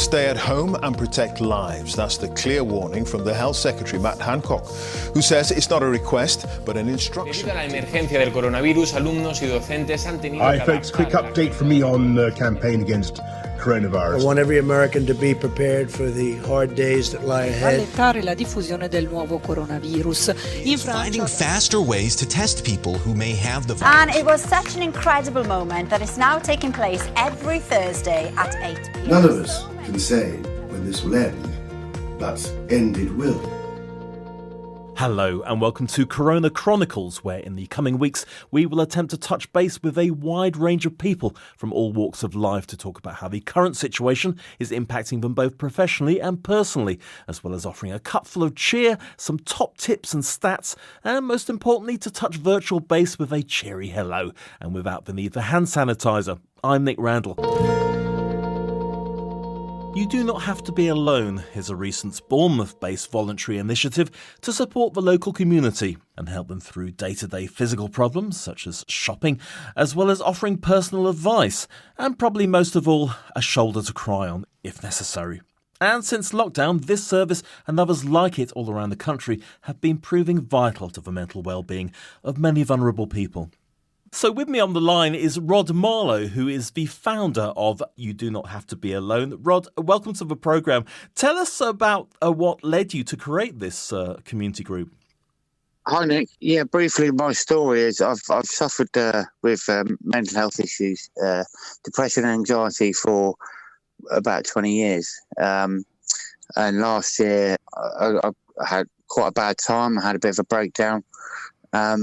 stay at home and protect lives. That's the clear warning from the Health Secretary, Matt Hancock, who says it's not a request, but an instruction. Debido a la emergencia del coronavirus, alumnos y docentes han tenido Hi folks, quick update from me on the campaign against coronavirus. I want every American to be prepared for the hard days that lie ahead. Rallentare la diffusione del nuovo coronavirus. In Finding faster ways to test people who may have the virus. And it was such an incredible moment that is now taking place every Thursday at 8 p.m. None of us can say when this will end, but end it will. Hello and welcome to Corona Chronicles, where in the coming weeks we will attempt to touch base with a wide range of people from all walks of life to talk about how the current situation is impacting them both professionally and personally, as well as offering a cupful of cheer, some top tips and stats, and most importantly to touch virtual base with a cheery hello and without the need for hand sanitiser. I'm Nick Randall. You Do Not Have to Be Alone is a recent Bournemouth-based voluntary initiative to support the local community and help them through day-to-day physical problems such as shopping, as well as offering personal advice and probably most of all, a shoulder to cry on if necessary. And since lockdown, this service and others like it all around the country have been proving vital to the mental well-being of many vulnerable people. So with me on the line is Rod Marlow, who is the founder of You Do Not Have to Be Alone. Rod, welcome to the programme. Tell us about what led you to create this community group. Hi, Nick. Yeah, briefly, my story is I've suffered with mental health issues, depression and anxiety for about 20 years. And last year, I had quite a bad time. I had a bit of a breakdown. I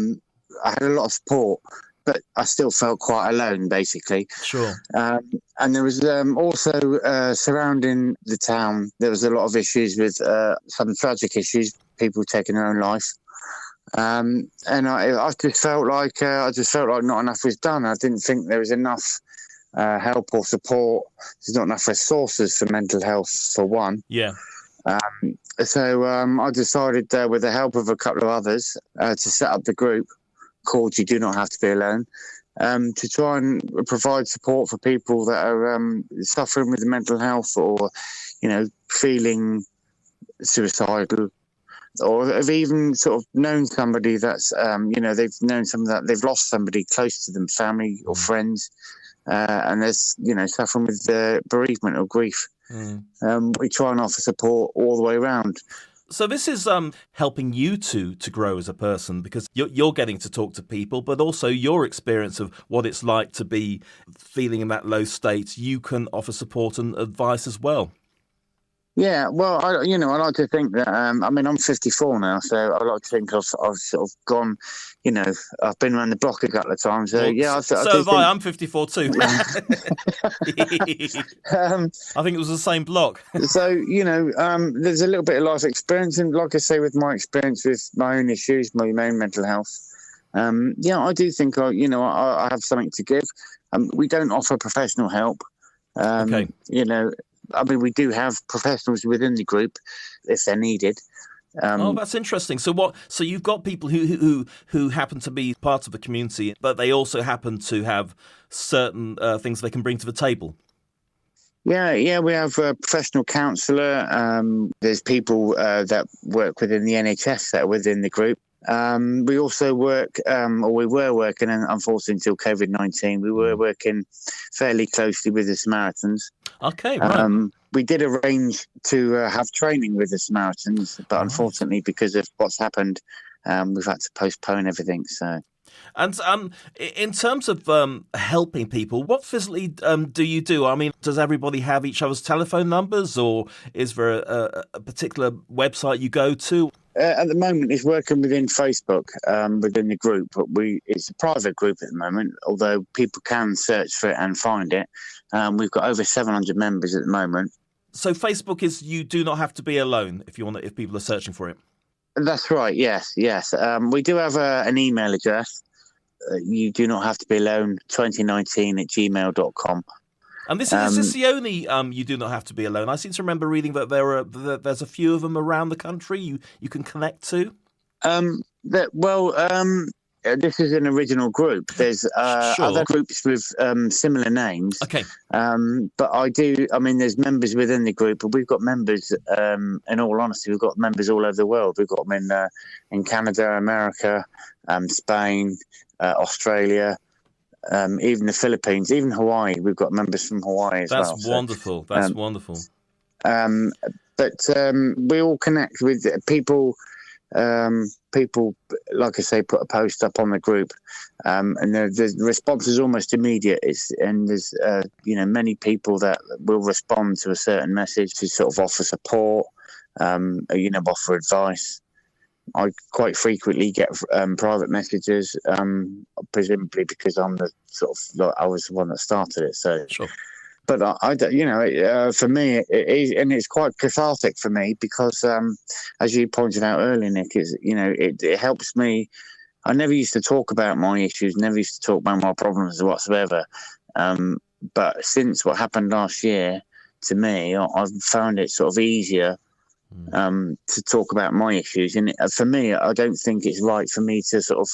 had a lot of support, but I still felt quite alone, basically. Sure. And there was also surrounding the town, there was a lot of issues with some tragic issues, people taking their own life. And I just felt like not enough was done. I didn't think there was enough help or support. There's not enough resources for mental health, for one. Yeah. So I decided, with the help of a couple of others, to set up the group called You Do Not Have to Be Alone, to try and provide support for people that are suffering with mental health or, feeling suicidal, or have even sort of known somebody that's, they've known somebody that they've lost somebody close to them, family or friends, and there's, suffering with bereavement or grief. We try and offer support all the way around. So this is helping you to grow as a person, because you're getting to talk to people, but also your experience of what it's like to be feeling in that low state. You can offer support and advice as well. Yeah, well, I like to think that, I'm 54 now, so I like to think I've sort of gone, I've been around the block a couple of times. So, yeah. I'm 54 too. I think it was the same block. So, there's a little bit of life experience. And like I say, with my experience with my own issues, my own mental health, I do think, I have something to give. We don't offer professional help. Okay. We do have professionals within the group if they're needed. That's interesting. So you've got people who happen to be part of the community, but they also happen to have certain things they can bring to the table. Yeah, we have a professional counsellor. There's people that work within the NHS that are within the group. We also work, we were working, and unfortunately until COVID-19, we were working fairly closely with the Samaritans. Okay, right. We did arrange to have training with the Samaritans, but unfortunately, because of what's happened, we've had to postpone everything. So. And in terms of helping people, what physically do you do? I mean, does everybody have each other's telephone numbers, or is there a particular website you go to? At the moment, it's working within Facebook, within the group. But it's a private group at the moment, although people can search for it and find it. We've got over 700 members at the moment. So Facebook is You Do Not Have to Be Alone, if people are searching for it. That's right, yes. We do have an email address, You Do Not Have to Be Alone 2019@gmail.com. And is this the only You Do Not Have to Be Alone? I seem to remember reading that there's a few of them around the country you can connect to. this is an original group. There's Sure. other groups with similar names. Okay. But there's members within the group, but we've got members, in all honesty, we've got members all over the world. We've got them in Canada, America, Spain, Australia, even the Philippines, even Hawaii. We've got members from Hawaii as well. That's wonderful. That's wonderful. But we all connect with people. People, like I say, put a post up on the group, and the response is almost immediate. There's many people that will respond to a certain message to sort of offer support, offer advice. I quite frequently get private messages, presumably because I was the one that started it. So. Sure. But for me, it is, and it's quite cathartic for me because, as you pointed out earlier, Nick, it helps me. I never used to talk about my issues, never used to talk about my problems whatsoever. But since what happened last year, to me, I've found it sort of easier to talk about my issues. And for me, I don't think it's right for me to sort of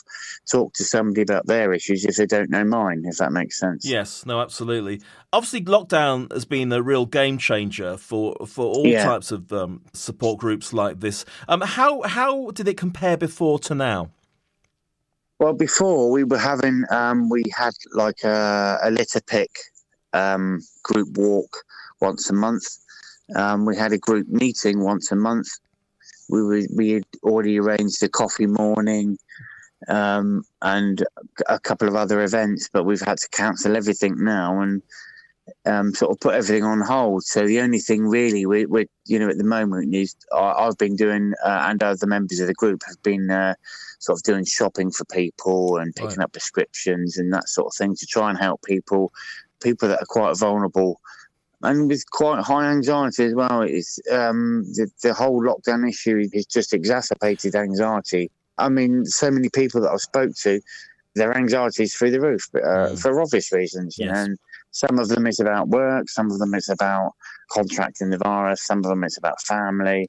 talk to somebody about their issues if they don't know mine, if that makes sense. Yes, no, absolutely. Obviously, lockdown has been a real game changer for all types of support groups like this. How did it compare before to now? Well, before we were having, we had like a litter pick group walk once a month. We had a group meeting once a month. We had already arranged a coffee morning and a couple of other events, but we've had to cancel everything now and sort of put everything on hold. So the only thing really we're at the moment is I've been doing and other members of the group have been sort of doing shopping for people and picking up prescriptions and that sort of thing to try and help people that are quite vulnerable. And with quite high anxiety as well, it's the whole lockdown issue has just exacerbated anxiety. I mean, so many people that I've spoke to, their anxiety is through the roof for obvious reasons. You know, and some of them is about work, some of them is about contracting the virus, some of them it's about family,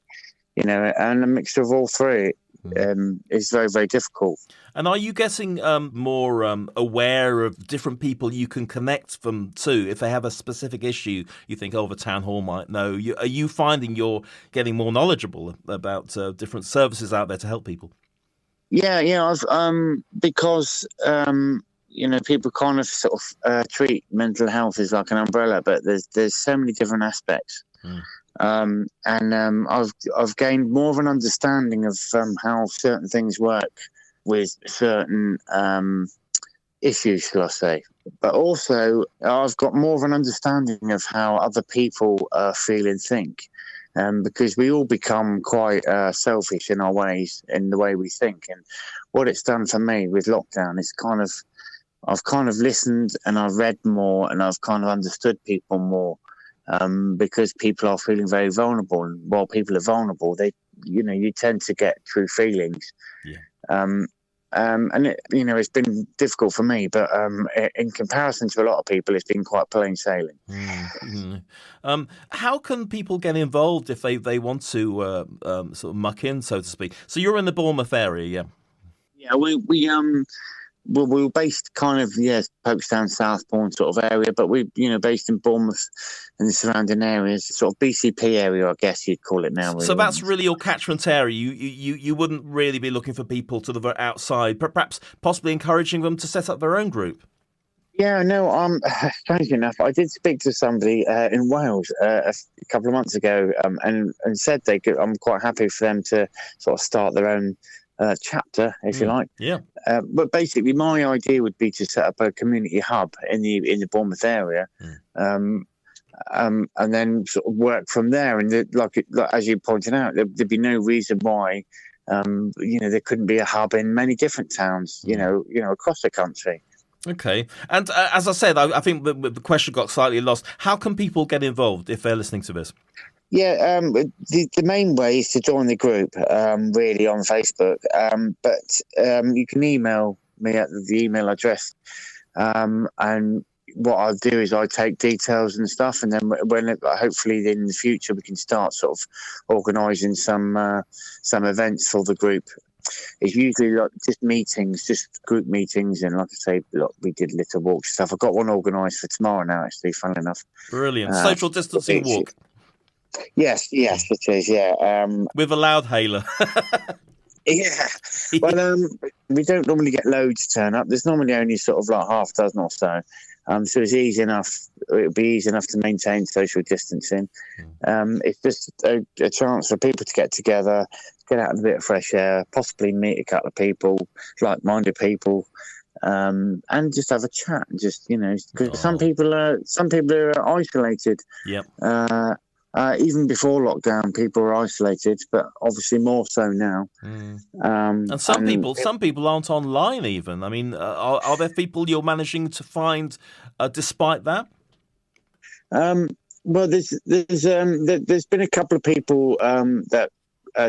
and a mixture of all three. It's very, very difficult. And are you getting more aware of different people you can connect them to if they have a specific issue you think, the town hall might know? Are you finding you're getting more knowledgeable about different services out there to help people? Yeah, I've because people kind of sort of treat mental health as like an umbrella, but there's so many different aspects. I've gained more of an understanding of how certain things work with certain issues, shall I say. But also, I've got more of an understanding of how other people feel and think, because we all become quite selfish in our ways, in the way we think. And what it's done for me with lockdown is I've kind of listened and I've read more and I've kind of understood people more. Because people are feeling very vulnerable, and while people are vulnerable, you tend to get true feelings. And it's been difficult for me, but in comparison to a lot of people, it's been quite plain sailing. How can people get involved if they want to sort of muck in, so to speak? So you're in the Bournemouth area, we were based kind of, Folkestone, Southbourne sort of area, but we, based in Bournemouth and the surrounding areas, sort of BCP area, I guess you'd call it now. So that's really your catchment area. You wouldn't really be looking for people to the outside, perhaps possibly encouraging them to set up their own group. Yeah, no, strange enough, I did speak to somebody in Wales a couple of months ago and said I'm quite happy for them to sort of start their own chapter, if you like. Yeah. But basically, my idea would be to set up a community hub in the Bournemouth area, and then sort of work from there. And as you pointed out, there'd be no reason why, there couldn't be a hub in many different towns, across the country. Okay. And as I said, I think the question got slightly lost. How can people get involved if they're listening to this? Yeah, the main way is to join the group, really, on Facebook. But you can email me at the email address. And what I'll do is I take details and stuff, and then hopefully in the future we can start sort of organising some events for the group it's usually like just meetings, just group meetings, and like I say, look, we did little walks and stuff. I've got one organised for tomorrow now, actually, funnily enough. Brilliant. Social distancing walk. Yes, it is, yeah. With a loud hailer. Yeah. Well, we don't normally get loads turn up. There's normally only sort of like half a dozen or so. So it's easy enough. It'll be easy enough to maintain social distancing. It's just a chance for people to get together, get out in a bit of fresh air, possibly meet a couple of people, like-minded people, and just have a chat. Just because some people are isolated. Yep. Even before lockdown, people were isolated, but obviously more so now. And some people aren't online even. I mean, are there people you're managing to find despite that? Well, there's been a couple of people that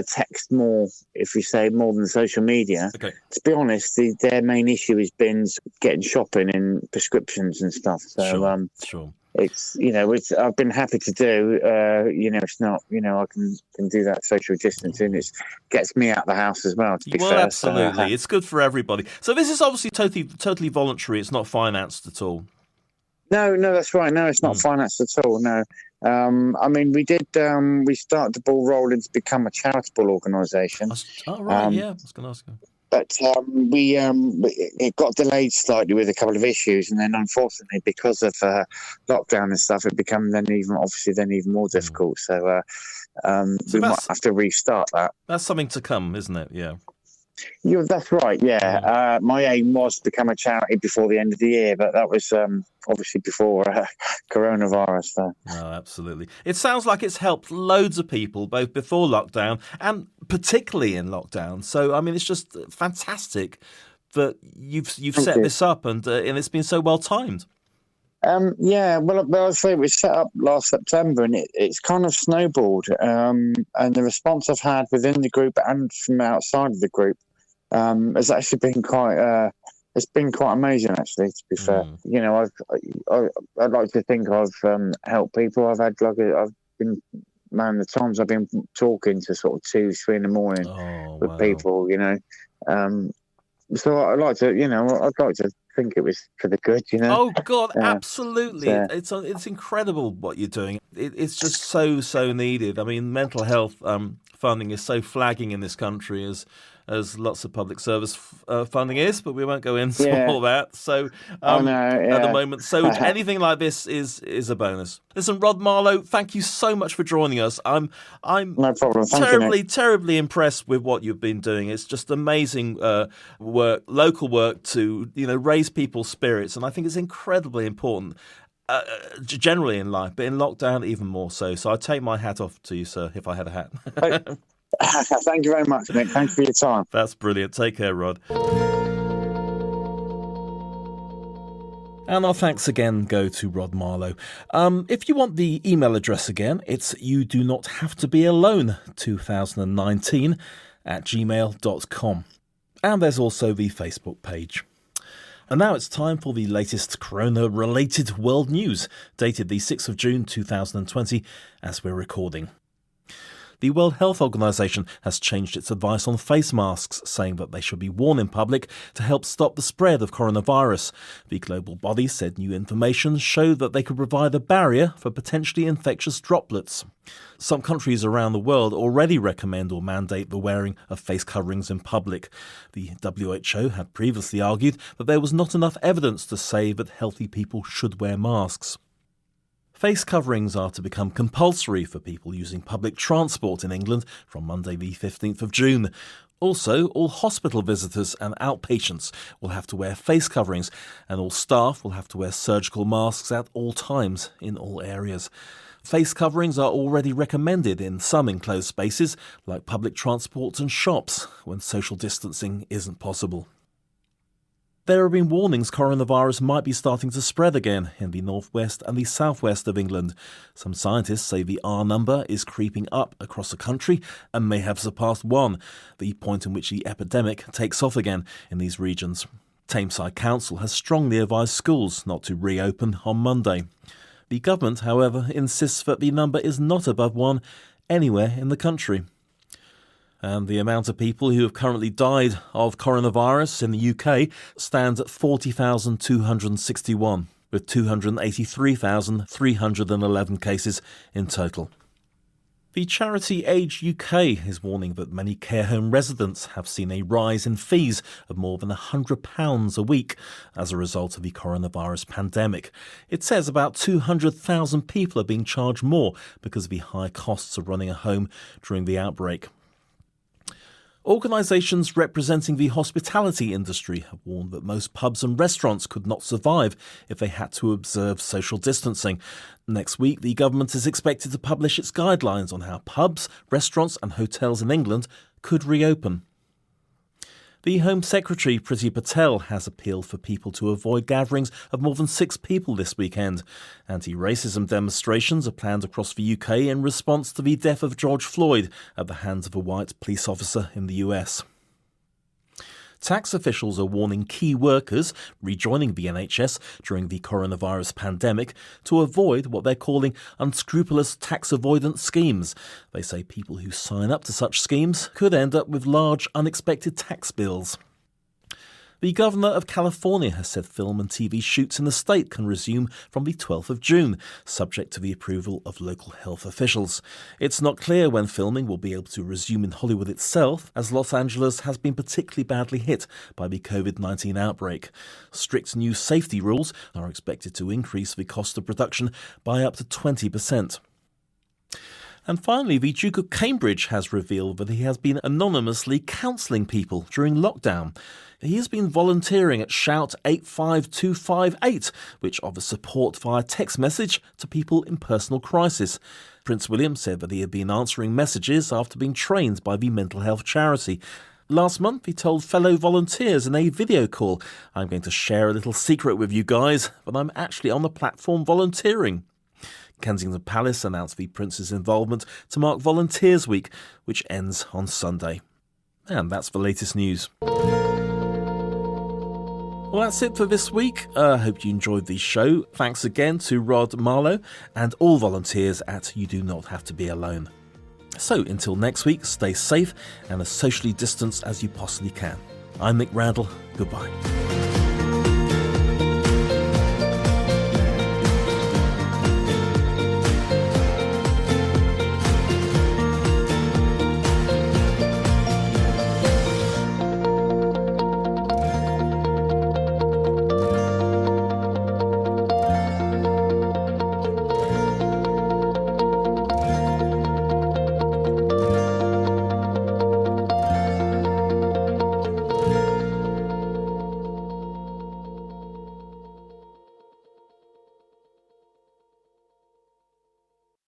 text more, if you say more than social media. Okay. To be honest, their main issue has been getting shopping and prescriptions and stuff. So, sure. It's I've been happy to do. It's not. I can do that social distancing. It gets me out of the house as well. To be fair, absolutely, it's good for everybody. So this is obviously totally voluntary. It's not financed at all. No, that's right. No, it's not financed at all. No, I mean we did. We started the ball rolling to become a charitable organisation. Oh right, yeah. I was going to ask you. But it got delayed slightly with a couple of issues, and then unfortunately, because of lockdown and stuff, it became then even more difficult. So we might have to restart that. That's something to come, isn't it? Yeah. Yeah, that's right. Yeah, my aim was to become a charity before the end of the year, but that was obviously before coronavirus. So. No, absolutely. It sounds like it's helped loads of people, both before lockdown and particularly in lockdown. So, I mean, it's just fantastic that you've set this up and it's been so well timed. Yeah, well, I'll say it was set up last September, and it's kind of snowballed. And the response I've had within the group and from outside of the group has actually been quite. It's been quite amazing, actually. To be fair, I'd like to think I've helped people. I've been the times I've been talking to sort of 2-3 in the morning with people. So I'd like to think it was for the good, Oh God, absolutely! It's incredible what you're doing. It's just so needed. I mean, mental health funding is so flagging in this country as lots of public service funding is, but we won't go into all that. So at the moment, so anything like this is a bonus. Listen, Rod Marlow, thank you so much for joining us. I'm no problem. terribly impressed with what you've been doing. It's just amazing work, local work to raise people's spirits, and I think it's incredibly important. Generally in life, but in lockdown even more so. So I take my hat off to you, sir, if I had a hat. Thank you very much, Nick. Thanks for your time. That's brilliant. Take care, Rod. And our thanks again go to Rod Marlow. If you want the email address again, it's youdonothavetobealone2019 @gmail.com. And there's also the Facebook page. And now it's time for the latest corona-related world news, dated the 6th of June 2020, as we're recording. The World Health Organization has changed its advice on face masks, saying that they should be worn in public to help stop the spread of coronavirus. The global body said new information showed that they could provide a barrier for potentially infectious droplets. Some countries around the world already recommend or mandate the wearing of face coverings in public. The WHO had previously argued that there was not enough evidence to say that healthy people should wear masks. Face coverings are to become compulsory for people using public transport in England from Monday the 15th of June. Also, all hospital visitors and outpatients will have to wear face coverings, and all staff will have to wear surgical masks at all times in all areas. Face coverings are already recommended in some enclosed spaces, like public transport and shops, when social distancing isn't possible. There have been warnings coronavirus might be starting to spread again in the northwest and the southwest of England. Some scientists say the R number is creeping up across the country and may have surpassed 1, the point in which the epidemic takes off again in these regions. Tameside Council has strongly advised schools not to reopen on Monday. The government, however, insists that the number is not above 1 anywhere in the country. And the amount of people who have currently died of coronavirus in the UK stands at 40,261, with 283,311 cases in total. The charity Age UK is warning that many care home residents have seen a rise in fees of more than £100 a week as a result of the coronavirus pandemic. It says about 200,000 people are being charged more because of the high costs of running a home during the outbreak. Organisations representing the hospitality industry have warned that most pubs and restaurants could not survive if they had to observe social distancing. Next week, the government is expected to publish its guidelines on how pubs, restaurants and hotels in England could reopen. The Home Secretary, Priti Patel, has appealed for people to avoid gatherings of more than 6 people this weekend. Anti-racism demonstrations are planned across the UK in response to the death of George Floyd at the hands of a white police officer in the US. Tax officials are warning key workers rejoining the NHS during the coronavirus pandemic to avoid what they're calling unscrupulous tax avoidance schemes. They say people who sign up to such schemes could end up with large unexpected tax bills. The Governor of California has said film and TV shoots in the state can resume from the 12th of June, subject to the approval of local health officials. It's not clear when filming will be able to resume in Hollywood itself, as Los Angeles has been particularly badly hit by the COVID-19 outbreak. Strict new safety rules are expected to increase the cost of production by up to 20%. And finally, the Duke of Cambridge has revealed that he has been anonymously counselling people during lockdown. He has been volunteering at Shout 85258, which offers support via text message to people in personal crisis. Prince William said that he had been answering messages after being trained by the mental health charity. Last month, he told fellow volunteers in a video call, "I'm going to share a little secret with you guys, but I'm actually on the platform volunteering." Kensington Palace announced the Prince's involvement to mark Volunteers Week, which ends on Sunday. And that's the latest news. Well, that's it for this week. I hope you enjoyed the show. Thanks again to Rod Marlow and all volunteers at You Do Not Have to Be Alone. So until next week, stay safe and as socially distanced as you possibly can. I'm Nick Randall. Goodbye.